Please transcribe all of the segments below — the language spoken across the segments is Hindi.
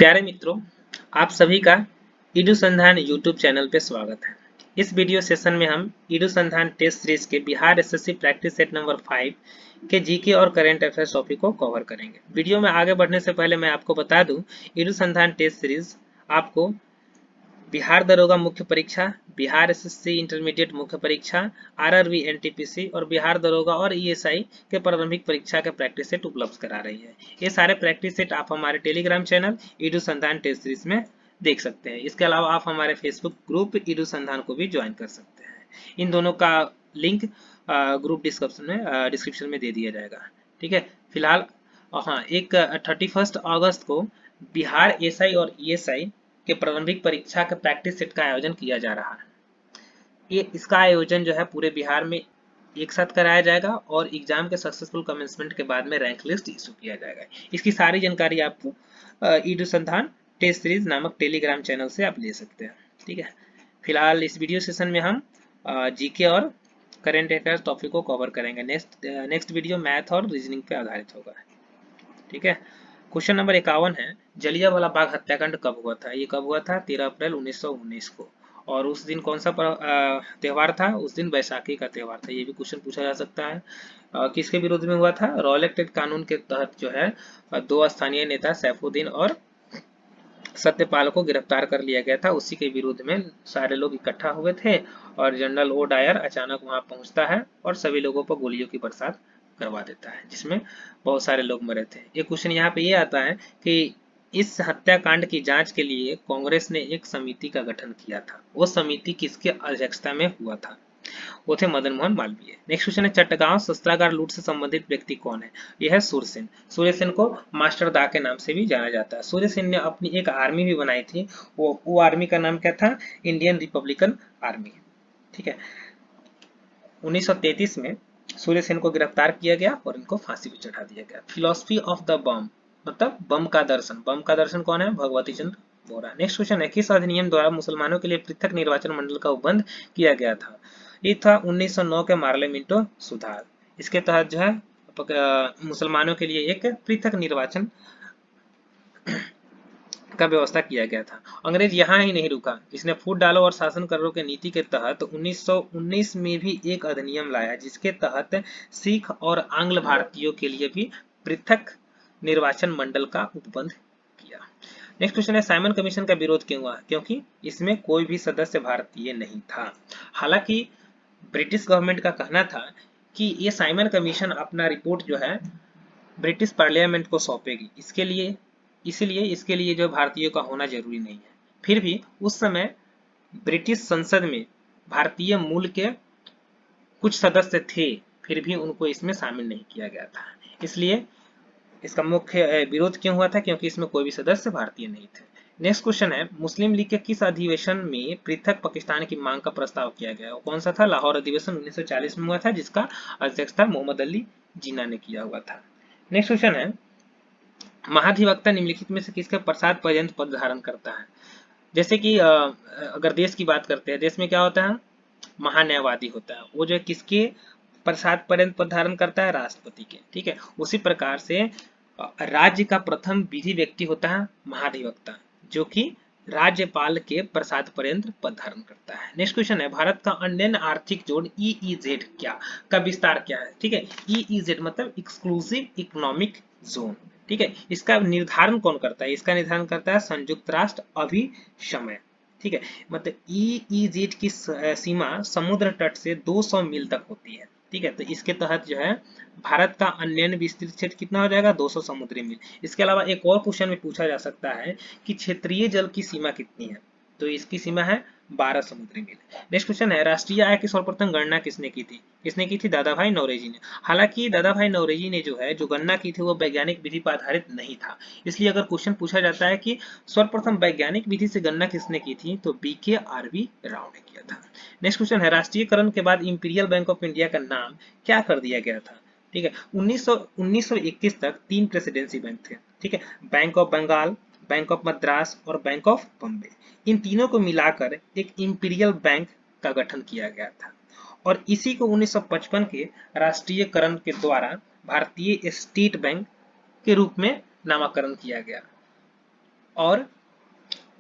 प्यारे मित्रों, आप सभी का ईडूसंधान यूट्यूब चैनल पे स्वागत है। इस वीडियो सेशन में हम ईडूसंधान टेस्ट सीरीज के Bihar SSC practice set number 5 के जीके और करंट अफेयर्स टॉपिक को कवर करेंगे। वीडियो में आगे बढ़ने से पहले मैं आपको बता दूं, ईडूसंधान टेस्ट सीरीज आपको बिहार दरोगा मुख्य परीक्षा, बिहार एसएससी इंटरमीडिएट मुख्य परीक्षा, आरआरबी एनटीपीसी और बिहार दरोगा और ईएसआई के प्रारंभिक परीक्षा के प्रैक्टिस सेट उपलब्ध करा रही है। ये सारे प्रैक्टिस सेट आप हमारे टेलीग्राम चैनल ईडूसंधान टेस्ट सीरीज में देख सकते हैं। इसके अलावा आप हमारे फेसबुक ग्रुप ईडूसंधान को भी ज्वाइन कर सकते हैं। इन दोनों का लिंक ग्रुप डिस्क्रिप्शन में दे दिया जाएगा। ठीक है, फिलहाल हाँ, एक 31 अगस्त को बिहार एसआई और ईएसआई के प्रारंभिक परीक्षा के प्रैक्टिस सेट का आयोजन किया जा रहा है। ये इसका आयोजन जो है पूरे बिहार में एक साथ कराया जाएगा और एग्जाम के सक्सेसफुल कमेंसमेंट के बाद में रैंक लिस्ट इशू किया जाएगा। इसकी सारी जानकारी आपको ईडूसंधान टेस्ट सीरीज नामक टेलीग्राम चैनल से आप ले सकते हैं। ठीक है, फिलहाल इस वीडियो सेशन में हम जीके और करेंट अफेयर्स टॉपिक को कवर करेंगे। नेक्स्ट वीडियो मैथ और रीजनिंग पे आधारित होगा। ठीक है, क्वेश्चन नंबर 51 है, जलियांवाला बाग हत्याकांड कब हुआ था? ये कब हुआ था? 13 अप्रैल 1919 को। और उस दिन कौन सा त्योहार था? उस दिन बैसाखी का त्योहार था। ये भी क्वेश्चन पूछा जा सकता है। किसके विरोध में हुआ था? रॉयल एक्ट कानून के तहत जो है दो स्थानीय नेता सैफुद्दीन और सत्यपाल को गिरफ्तार कर लिया गया था। उसी के विरोध में सारे लोग इकट्ठा हुए थे और जनरल ओ डायर अचानक वहां पहुंचता है और सभी लोगों पर गोलियों की बरसात करवा देता है, जिसमें बहुत सारे लोग मरे थे। ये क्वेश्चन यहाँ पे ये आता है कि इस हत्याकांड की जांच के लिए कांग्रेस ने एक समिति का गठन किया था। वो समिति किसके अध्यक्षता में हुआ था? वो थे मदन मोहन मालवीय। नेक्स्ट क्वेश्चन है, चट्टगांव शस्त्रागार लूट से संबंधित व्यक्ति कौन है? यह है सूर्यसेन। सूर्यसेन को मास्टर दा के नाम से भी जाना जाता है। सूर्यसेन ने अपनी एक आर्मी भी बनाई थी। वो आर्मी का नाम क्या था? Indian Republican army. ठीक है, 1933 में सूर्यसेन को गिरफ्तार किया गया और इनको फांसी पर चढ़ा दिया गया। फिलोसफी ऑफ द बम मतलब बम का दर्शन। बम का दर्शन कौन है? भगवती चंद्र बोरा। नेक्स्ट क्वेश्चन है, किस अधिनियम द्वारा मुसलमानों के लिए पृथक निर्वाचन मंडल का उपबंध किया गया था? ये था 1909 के मार्ले मिंटो सुधार। इसके तहत जो है मुसलमानों के लिए एक पृथक निर्वाचन का व्यवस्था किया गया था। अंग्रेज यहाँ ही नहीं रुका, इसने फूट डालो और शासन करो के नीति के तहत 1919 में भी एक अधिनियम लाया, जिसके तहत सिख और आंग्ल भारतीयों के लिए भी पृथक निर्वाचन मंडल का उपबंध किया। नेक्स्ट क्वेश्चन है, साइमन कमीशन का विरोध क्यों हुआ? क्योंकि इसमें कोई भी सदस्य भारतीय नहीं था। हालांकि ब्रिटिश गवर्नमेंट का कहना था कि ये साइमन कमीशन अपना रिपोर्ट जो है ब्रिटिश पार्लियामेंट को सौंपेगी, इसीलिए इसके लिए जो भारतीयों का होना जरूरी नहीं है। फिर भी उस समय ब्रिटिश संसद में भारतीय मूल के कुछ सदस्य थे, फिर भी उनको इसमें शामिल नहीं किया गया था। इसलिए इसका मुख्य विरोध क्यों हुआ था? क्योंकि इसमें कोई भी सदस्य भारतीय नहीं थे। नेक्स्ट क्वेश्चन है, मुस्लिम लीग के किस अधिवेशन में पृथक पाकिस्तान की मांग का प्रस्ताव किया गया? कौन सा था? लाहौर अधिवेशन 1940 में हुआ था, जिसका अध्यक्षता मोहम्मद अली जिन्ना ने किया हुआ था। नेक्स्ट क्वेश्चन है, महाधिवक्ता निम्नलिखित में से किसके पश्चात पर्यंत पद धारण करता है? जैसे कि अगर देश की बात करते हैं, देश में क्या होता है? महान्यायवादी होता है। वो जो है किसके पश्चात पर्यंत पद धारण करता है? राष्ट्रपति के। ठीक है, उसी प्रकार से राज्य का प्रथम विधि व्यक्ति होता है महाधिवक्ता, जो कि राज्यपाल के प्रसाद पर्यंत पद धारण करता है। नेक्स्ट क्वेश्चन है, भारत का अन्य आर्थिक जोन ईईजेड क्या का विस्तार क्या है? ठीक है, ईईजेड मतलब एक्सक्लूसिव इकोनॉमिक जोन। ठीक है, इसका निर्धारण कौन करता है? इसका निर्धारण करता है संयुक्त राष्ट्र अभिसमय। ठीक है, मतलब ईईजेड की सीमा समुद्र तट से 200 मील तक होती है। ठीक है, तो इसके तहत जो है भारत का अन्य विस्तृत क्षेत्र कितना हो जाएगा? 200 समुद्री मील। इसके अलावा एक और क्वेश्चन में पूछा जा सकता है कि क्षेत्रीय जल की सीमा कितनी है? तो इसकी सीमा है 12 समुद्री मील। नेक्स्ट क्वेश्चन है, राष्ट्रीय आय की सर्वप्रथम गणना किसने की थी? किसने की थी? दादा भाई नौरोजी ने। हालांकि दादा भाई नौरोजी ने जो गणना की थी वो वैज्ञानिक विधि पर आधारित नहीं था। इसलिए अगर क्वेश्चन पूछा जाता है कि सर्वप्रथम वैज्ञानिक विधि से गणना किसने की थी, तो BKRV राव ने किया था। नेक्स्ट क्वेश्चन है, राष्ट्रीयकरण के बाद इंपीरियल बैंक ऑफ इंडिया का नाम क्या कर दिया गया था? ठीक है, 1921 तक 3 प्रेसिडेंसी बैंक थे। ठीक है, bank of Bengal, bank of Madras और बैंक ऑफ बॉम्बे। इन तीनों को मिलाकर एक इंपीरियल बैंक का गठन किया गया था और इसी को 1955 के राष्ट्रीयकरण के द्वारा भारतीय स्टेट बैंक के रूप में नामकरण किया गया। और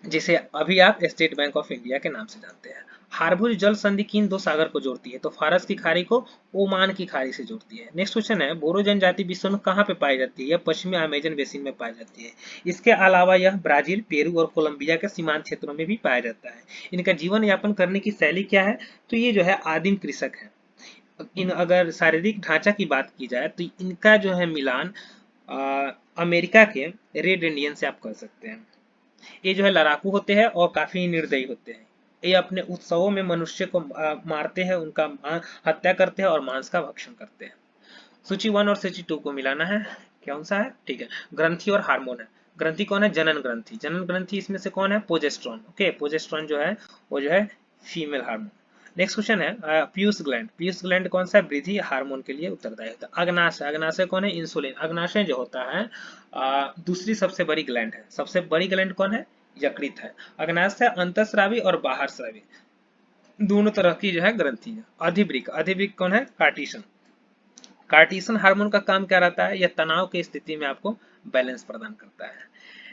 जिसे अभी आप स्टेट बैंक ऑफ इंडिया के नाम से जानते हैं। हार्मुज जल संधि किन दो सागर को जोड़ती है? तो फारस की खाड़ी को ओमान की खाड़ी से जोड़ती है। नेक्स्ट क्वेश्चन है, बोरो जनजाति विश्व में कहाँ पे पाई जाती है? यह पश्चिमी अमेजन बेसिन में पाई जाती है। इसके अलावा यह ब्राजील, पेरू और कोलंबिया के सीमांत क्षेत्रों में भी पाया जाता है। इनका जीवन यापन करने की शैली क्या है? तो ये जो है आदिम कृषक है। इन अगर शारीरिक ढांचा की बात की जाए तो इनका जो है मिलान अमेरिका के रेड इंडियन से आप कर सकते हैं। ये जो है लड़ाकू होते हैं और काफी निर्दयी होते हैं। ये अपने उत्सवों में मनुष्य को मारते हैं, उनका हत्या करते हैं और मांस का भक्षण करते हैं। सूची 1 और सूची 2 को मिलाना है। कौन सा है? ठीक है, ग्रंथि और हार्मोन है। ग्रंथि कौन है? जनन ग्रंथि। जनन ग्रंथि इसमें से कौन है? प्रोजेस्टेरोन। ओके, प्रोजेस्टेरोन जो है वो जो है फीमेल हार्मोन। नेक्स्ट क्वेश्चन है, पीयूष ग्लैंड। पीयूष ग्लैंड कौन सा है? वृद्धि हार्मोन के लिए उत्तरदायी होता है। अग्नाशय, अग्नाशय कौन है? इंसुलिन। अग्नाशय जो होता है दूसरी सबसे बड़ी ग्लैंड है। सबसे बड़ी ग्लैंड कौन है? यकृत है। अग्नाशय अंतःस्रावी और बाह्यस्रावी दोनों तरह की जो है ग्रंथि है। अधिवृक्क, अधिवृक्क कौन है? कार्टिसन। कार्टिसन हार्मोन का काम क्या रहता है? यह तनाव की स्थिति में आपको बैलेंस प्रदान करता है।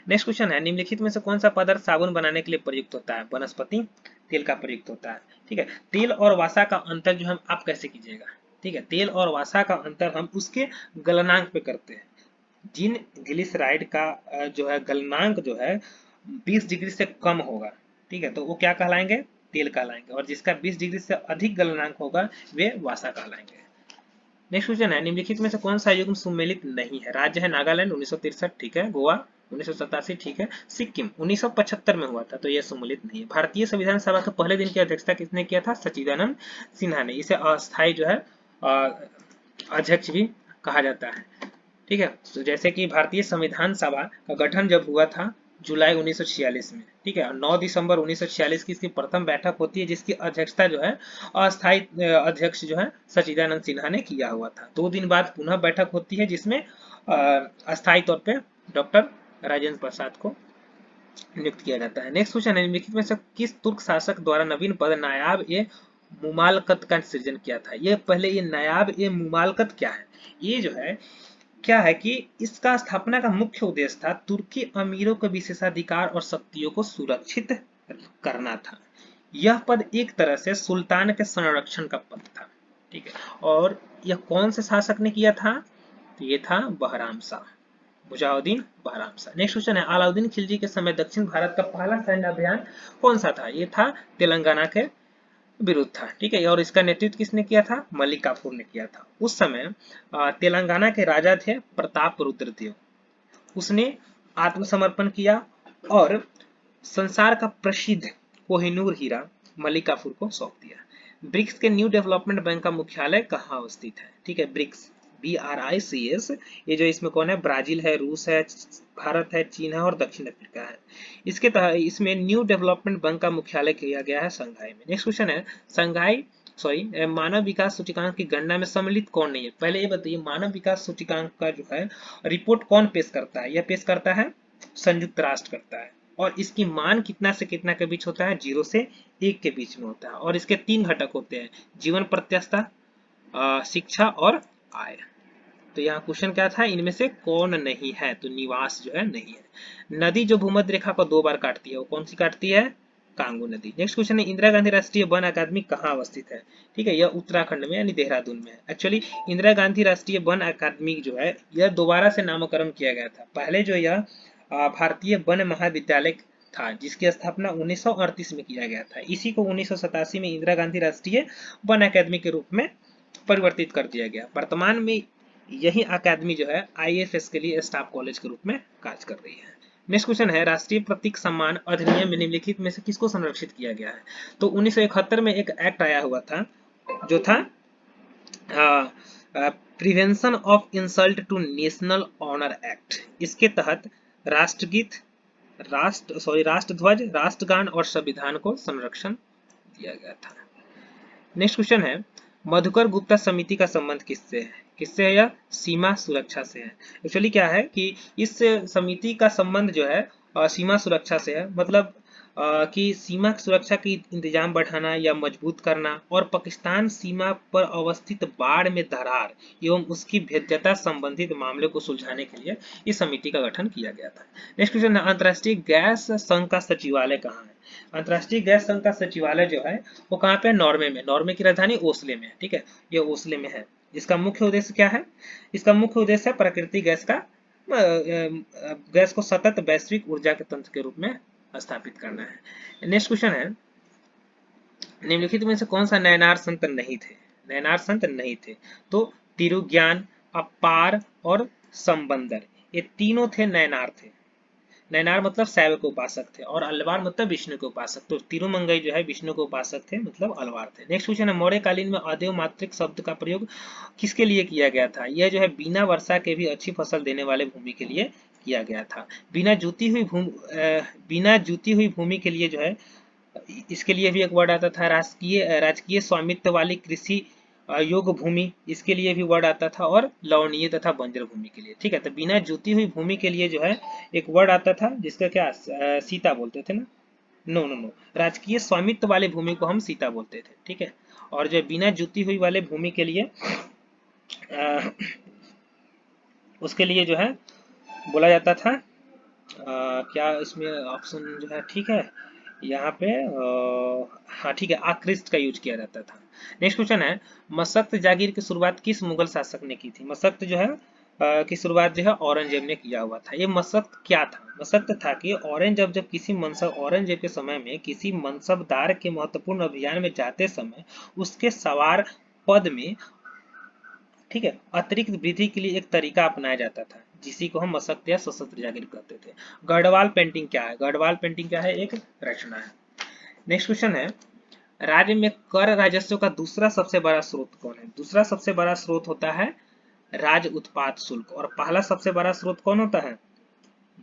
नेक्स्ट क्वेश्चन है, निम्नलिखित में से कौन सा पदार्थ साबुन बनाने के लिए प्रयुक्त होता है? वनस्पति तेल का प्रयुक्त होता है। ठीक है, तेल और वसा का अंतर जो हम आप कैसे कीजिएगा? ठीक है, तेल और वसा का अंतर हम उसके गलनांक पे करते हैं। जिन ग्लिसराइड का जो है गलनांक जो है 20 डिग्री से कम होगा, ठीक है, तो वो क्या कहलाएंगे? तेल कहलाएंगे। और जिसका 20 डिग्री से अधिक गलनांक होगा वे वसा कहलाएंगे। नेक्स्ट क्वेश्चन है, निम्नलिखित में से कौन सा युग्म सुमेलित नहीं है? राज्य है नागालैंड 1963, ठीक है, गोवा 1987, ठीक है, सिक्किम 1975 में हुआ था, तो यह सम्मिलित नहीं है। भारतीय संविधान सभा के पहले दिन की अध्यक्षता किसने किया था? सच्चिदानंद सिन्हा ने। इसे अस्थायी जो है अध्यक्ष भी कहा जाता है। ठीक है, तो जैसे कि भारतीय संविधान सभा का गठन जब हुआ था जुलाई 1946 में, ठीक है, 9 दिसंबर 1946 की इसकी प्रथम बैठक होती है, जिसकी अध्यक्षता जो है अस्थायी अध्यक्ष जो है सच्चिदानंद सिन्हा ने किया हुआ था। 2 दिन बाद पुनः बैठक होती है जिसमें अस्थायी तौर पे डॉक्टर राजेंद्र प्रसाद को नियुक्त किया जाता है। नेक्स्ट क्वेश्चन है, निम्नलिखित में से किस तुर्क शासक द्वारा नवीन पद नायाब ए मुमालकत का सृजन किया था? ये पहले ये नायाब ए मुमालकत क्या है? ये जो है क्या है कि इसका स्थापना का मुख्य उद्देश्य था तुर्की अमीरों के विशेषाधिकार और शक्तियों को सुरक्षित करना था। यह पद एक तरह से सुल्तान के संरक्षण का पद था। ठीक है, और यह कौन से शासक ने किया था? तो ये था बहराम शाह, मुजाहिदीन बहराम शाह। नेक्स्ट क्वेश्चन है, अलाउद्दीन खिलजी के समय दक्षिण भारत का पहला सैन्य अभियान कौन सा था? ये था तेलंगाना के विरुद्ध था। ठीक है, और इसका नेतृत्व किसने किया था? मलिक काफूर ने किया था। उस समय तेलंगाना के राजा थे प्रताप रुद्र देव। उसने आत्मसमर्पण किया और संसार का प्रसिद्ध कोहिनूर हीरा मलिक काफूर को सौंप दिया। ब्रिक्स के न्यू डेवलपमेंट बैंक का मुख्यालय कहाँ अवस्थित है? ठीक है, ब्रिक्स BRICS, ये जो इसमें कौन है? ब्राजील है, रूस है, भारत है, चीन है और दक्षिण अफ्रीका है। इसके तहत इसमें न्यू डेवलपमेंट बैंक का मुख्यालय किया गया है शंघाई में। नेक्स्ट क्वेश्चन है, शंघाई मानव विकास सूचकांक की गणना में सम्मिलित कौन नहीं है? पहले ये बताइए, मानव विकास सूचकांक का जो है रिपोर्ट कौन पेश करता है? यह पेश करता है संयुक्त राष्ट्र करता है। और इसकी मान कितना से कितना के बीच होता है? 0 से 1 के बीच में होता है। और इसके 3 घटक होते हैं, जीवन प्रत्याशा, शिक्षा और आय। तो यहाँ क्वेश्चन क्या था? इनमें से कौन नहीं है? तो निवास जो है नहीं है। नदी जो भूमध्य रेखा को 2 बार काटती है वो कौन सी काटती है? कांगू नदी। नेक्स्ट क्वेश्चन है, इंदिरा गांधी राष्ट्रीय वन अकादमी कहाँ अवस्थित है? ठीक है, यह उत्तराखंड में यानी देहरादून में है। एक्चुअली इंदिरा गांधी राष्ट्रीय वन अकादमी जो है यह दोबारा से नामकरण किया गया था। पहले जो यह भारतीय वन महाविद्यालय था जिसकी स्थापना 1938 में किया गया था। इसी को 1987 में इंदिरा गांधी राष्ट्रीय वन अकादमी के रूप में परिवर्तित कर दिया गया। वर्तमान में यही अकादमी जो है IAS के लिए स्टाफ कॉलेज के रूप में कार्य कर रही है। नेक्स्ट क्वेश्चन है, राष्ट्रीय प्रतीक सम्मान अधिनियम में निम्नलिखित में से किसको संरक्षित किया गया है? तो 1971 में एक एक्ट आया हुआ था जो था prevention of insult to national honour act. इसके तहत राष्ट्रगीत, राष्ट्रध्वज, राष्ट्रगान और संविधान को संरक्षण दिया गया था। नेक्स्ट क्वेश्चन है, मधुकर गुप्ता समिति का संबंध किससे है? किससे है? यह सीमा सुरक्षा से है। एक्चुअली क्या है कि इस समिति का संबंध जो है सीमा सुरक्षा से है। मतलब कि सीमा सुरक्षा की इंतजाम बढ़ाना या मजबूत करना और पाकिस्तान सीमा पर अवस्थित बाढ़ में दरार एवं उसकी भेद्यता संबंधित मामले को सुलझाने के लिए इस समिति का गठन किया गया था। नेक्स्ट क्वेश्चन है, अंतर्राष्ट्रीय गैस संघ का सचिवालय कहाँ है? अंतर्राष्ट्रीय गैस संघ का सचिवालय जो है वो कहाँ पे है? नॉर्वे में। नॉर्वे की राजधानी ओस्ले में है, ठीक है, ये ओस्ले में है। इसका मुख्य उद्देश्य क्या है? इसका मुख्य उद्देश्य है प्राकृतिक गैस का गैस को सतत वैश्विक ऊर्जा के तंत्र के रूप में स्थापित करना है। नेक्स्ट क्वेश्चन है, निम्नलिखित में से कौन सा नयनार संत नहीं थे? नयनार संत नहीं थे तो तिरुज्ञान, अपार और संबंदर, ये तीनों थे नयनार थे। नयनार मतलब शैव के उपासक थे और अलवार मतलब विष्णु के उपासक। तो तिरुमंगई जो है विष्णु के उपासक थे, मतलब अलवार थे। नेक्स्ट क्वेश्चन है, मौर्य कालीन में अदेव मात्रिक शब्द का प्रयोग किसके लिए किया गया था? यह जो है बिना वर्षा के भी अच्छी फसल देने वाले भूमि के लिए किया गया था। बिना जुती हुई भूमि के लिए जो है, इसके लिए भी एक वर्ड आता था, राजकीय राजकीय स्वामित्व वाली कृषि योग्य भूमि, इसके लिए भी वर्ड आता था, और लवणीय तथा बंजर भूमि के लिए। ठीक है, तो बिना जुती हुई भूमि के लिए जो है एक वर्ड आता था जिसका क्या सीता बोलते थे ना, नो नो नो, राजकीय स्वामित्व वाले भूमि को हम सीता बोलते थे। ठीक है, और जो बिना जुती हुई वाले भूमि के लिए उसके लिए जो है बोला जाता था क्या इसमें ऑप्शन जो है, ठीक है, यहाँ पे हाँ ठीक है, आकृष्ट का यूज किया जाता था। नेक्स्ट क्वेश्चन है, मसक्त जागीर की शुरुआत किस मुगल शासक ने की थी? मसक्त जो है की शुरुआत जो है औरंगजेब ने किया हुआ था। ये मसक्त क्या था? मसक्त था कि औरंगजेब जब किसी औरंगजेब के समय में किसी मनसबदार के महत्वपूर्ण अभियान में जाते समय उसके सवार पद में, ठीक है, अतिरिक्त वृद्धि के लिए एक तरीका अपनाया जाता था जिसी को हम मसक्त या सशस्त्र जागीर कहते थे। गढ़वाल पेंटिंग क्या है? गढ़वाल पेंटिंग क्या है? एक रचना है। नेक्स्ट क्वेश्चन है, राज्य में कर राजस्व का दूसरा सबसे बड़ा स्रोत कौन है? दूसरा सबसे बड़ा स्रोत होता है राज उत्पाद शुल्क, और पहला सबसे बड़ा स्रोत कौन होता है?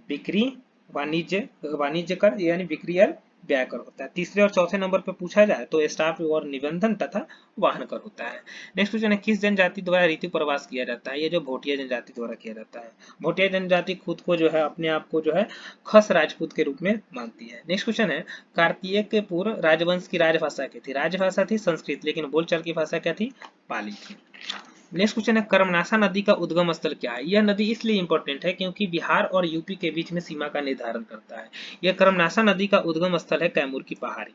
बिक्री वाणिज्य कर यानी बिक्री और व्यय कर होता है। तीसरे और चौथे नंबर पे पूछा जाए तो स्टाफ और निबंधन तथा वाहन कर होता है। नेक्स्ट क्वेश्चन है, किस जनजाति द्वारा ऋतु प्रवास किया जाता है? ये जो भोटिया जनजाति द्वारा किया जाता है। भोटिया जनजाति खुद को जो है अपने आप को जो है खस राजपूत के रूप में मानती है। नेक्स्ट क्वेश्चन है, कार्तिकेयपुर राजवंश की राजभाषा क्या थी? राजभाषा थी संस्कृत, लेकिन बोलचाल की भाषा क्या थी? पाली थी। नेक्स्ट क्वेश्चन है, कर्मनाशा नदी का उद्गम स्थल क्या है? यह नदी इसलिए इंपॉर्टेंट है क्योंकि बिहार और यूपी के बीच में सीमा का निर्धारण करता है। यह कर्मनाशा नदी का उद्गम स्थल है कैमूर की पहाड़ी।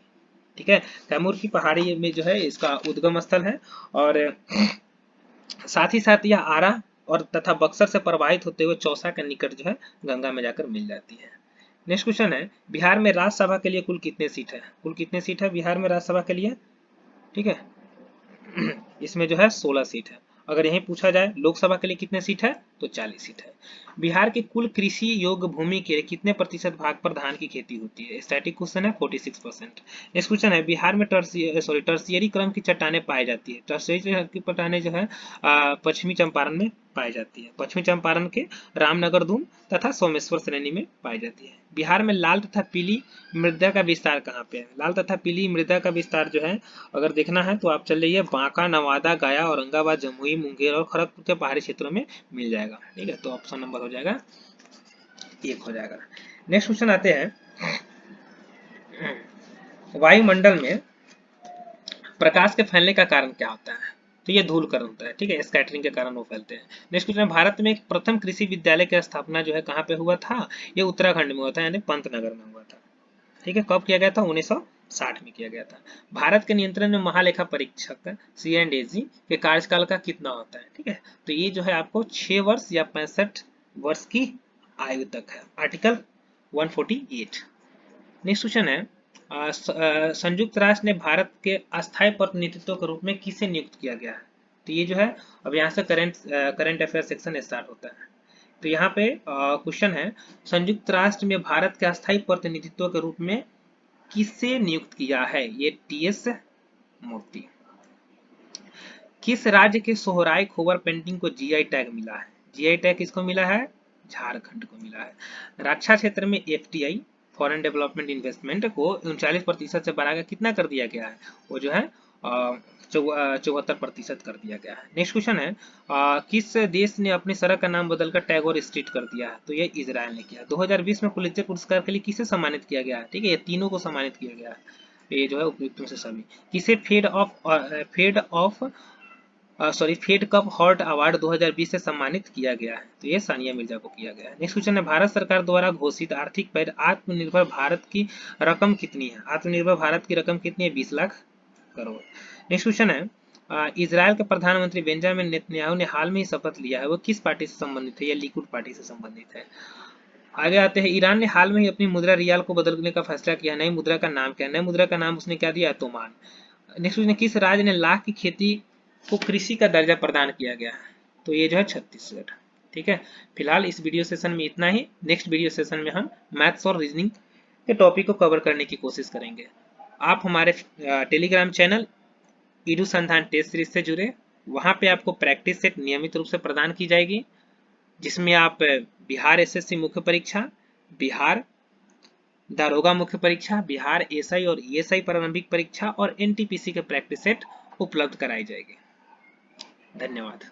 ठीक है, कैमूर की पहाड़ी में जो है इसका उद्गम स्थल है, और साथ ही साथ यह आरा और तथा बक्सर से प्रवाहित होते हुए चौसा के निकट जो है गंगा में जाकर मिल जाती है। नेक्स्ट क्वेश्चन है, बिहार में राज्यसभा के लिए कुल कितने सीट है? कुल कितने सीट है बिहार में राज्यसभा के लिए? ठीक है, इसमें जो है 16 सीट है। अगर यही पूछा जाए लोकसभा के लिए कितने सीट है तो 40 सीट है। बिहार के कुल कृषि योग्य भूमि के कितने प्रतिशत भाग पर धान की खेती होती है? स्टैटिक क्वेश्चन है, 46%। नेक्स्ट क्वेश्चन है, बिहार में टर्शियरी क्रम की चट्टानें पाई जाती है। टर्शियरी की चट्टानें जो है पश्चिमी चंपारण में पाई जाती है। पश्चिमी चंपारण के रामनगर दून तथा सोमेश्वर श्रेणी में पाई जाती है। बिहार में लाल तथा पीली मृदा का विस्तार कहाँ पे है? लाल तथा पीली मृदा का विस्तार जो है अगर देखना है तो आप चल जाइए बांका, नवादा, गया, औरंगाबाद, जमुई, मुंगेर और खड़गपुर के पहाड़ी क्षेत्रों में मिल जाएगा। ठीक है, तो ऑप्शन नंबर हो जाएगा 1 हो जाएगा। नेक्स्ट क्वेश्चन आते हैं, वायुमंडल में प्रकाश के फैलने का कारण क्या होता है? तो ये धूलकण होता है। ठीक है, स्कैटरिंग के कारण वो फैलते हैं। नेक्स्ट क्वेश्चन, भारत में प्रथम कृषि विद्यालय की स्थापना जो है कहाँ पे हुआ था? ये उत्तराखंड में हुआ था, यानी पंतनगर में हुआ था। ठीक है, कब किया गया था? 1960 में किया गया था। भारत के नियंत्रण में महालेखा परीक्षक CNDG के कार्यकाल का कितना होता है? ठीक है, तो ये जो है आपको 6 वर्ष या 65 वर्ष की आयु तक है। आर्टिकल 148। नेक्स्ट क्वेश्चन है, संयुक्त राष्ट्र ने भारत के अस्थायी प्रतिनिधित्व के रूप में किसे नियुक्त किया गया है? तो ये जो है अब यहाँ से करंट अफेयर सेक्शन स्टार्ट होता है। तो यहाँ पे क्वेश्चन है, संयुक्त राष्ट्र में भारत के अस्थायी प्रतिनिधित्व के रूप में किसे नियुक्त किया है? ये TS मूर्ति। किस राज्य के सोहराय खोबर पेंटिंग को GI टैग मिला है? GI टैग किसको मिला है? झारखंड को मिला है। रक्षा क्षेत्र में FDI फॉरेन डेवलपमेंट इन्वेस्टमेंट को 39% से बढ़ाकर कितना कर दिया गया है? वो जो है 74% कर दिया गया है। नेक्स्ट क्वेश्चन है किस देश ने अपने सड़क का नाम बदलकर टैगोर स्ट्रीट कर दिया है? तो ये इजराइल ने किया। 2020 में पुलित्जर पुरस्कार के लिए किसे सम्मानित किया गया है? ठीक है, ये तीनों को सम्मानित किया गया है, ये जो है उपयुक्तों से सभी। किसे फेड कप हॉट अवार्ड 2020 से सम्मानित किया गया है? तो ये सानिया मिर्जा को किया गया है। नेक्स्ट क्वेश्चन है भारत सरकार द्वारा घोषित आर्थिक पैकेज आत्मनिर्भर भारत की रकम कितनी है? आत्मनिर्भर भारत की रकम कितनी है? 20 लाख करोड़। नेक्स्ट क्वेश्चन है इजराइल के प्रधानमंत्री बेंजामिन नेतन्याहू ने हाल में ही शपथ लिया है, वो किस पार्टी से संबंधित है? या लिकुड पार्टी से संबंधित है। आगे आते हैं, ईरान ने हाल में ही अपनी मुद्रा रियाल को बदलने का फैसला किया। नई मुद्रा का नाम क्या है? नई मुद्रा का नाम उसने क्या दिया? तोमान। नेक्स्ट क्वेश्चन, किस राज्य ने लाख की खेती को कृषि का दर्जा प्रदान किया गया है? तो ये जो है छत्तीसगढ़। ठीक है, फिलहाल इस वीडियो सेशन में इतना ही। नेक्स्ट वीडियो सेशन में हम मैथ्स और रीजनिंग के टॉपिक को कवर करने की कोशिश करेंगे। आप हमारे टेलीग्राम चैनल ईडू संधान टेस्ट सीरीज से जुड़े, वहां पे आपको प्रैक्टिस सेट नियमित रूप से प्रदान की जाएगी, जिसमें आप बिहार एसएससी मुख्य परीक्षा, बिहार दारोगा मुख्य परीक्षा, बिहार एसआई और ईएसआई प्रारंभिक परीक्षा और एनटीपीसी के प्रैक्टिस सेट उपलब्ध कराई जाएगी। धन्यवाद।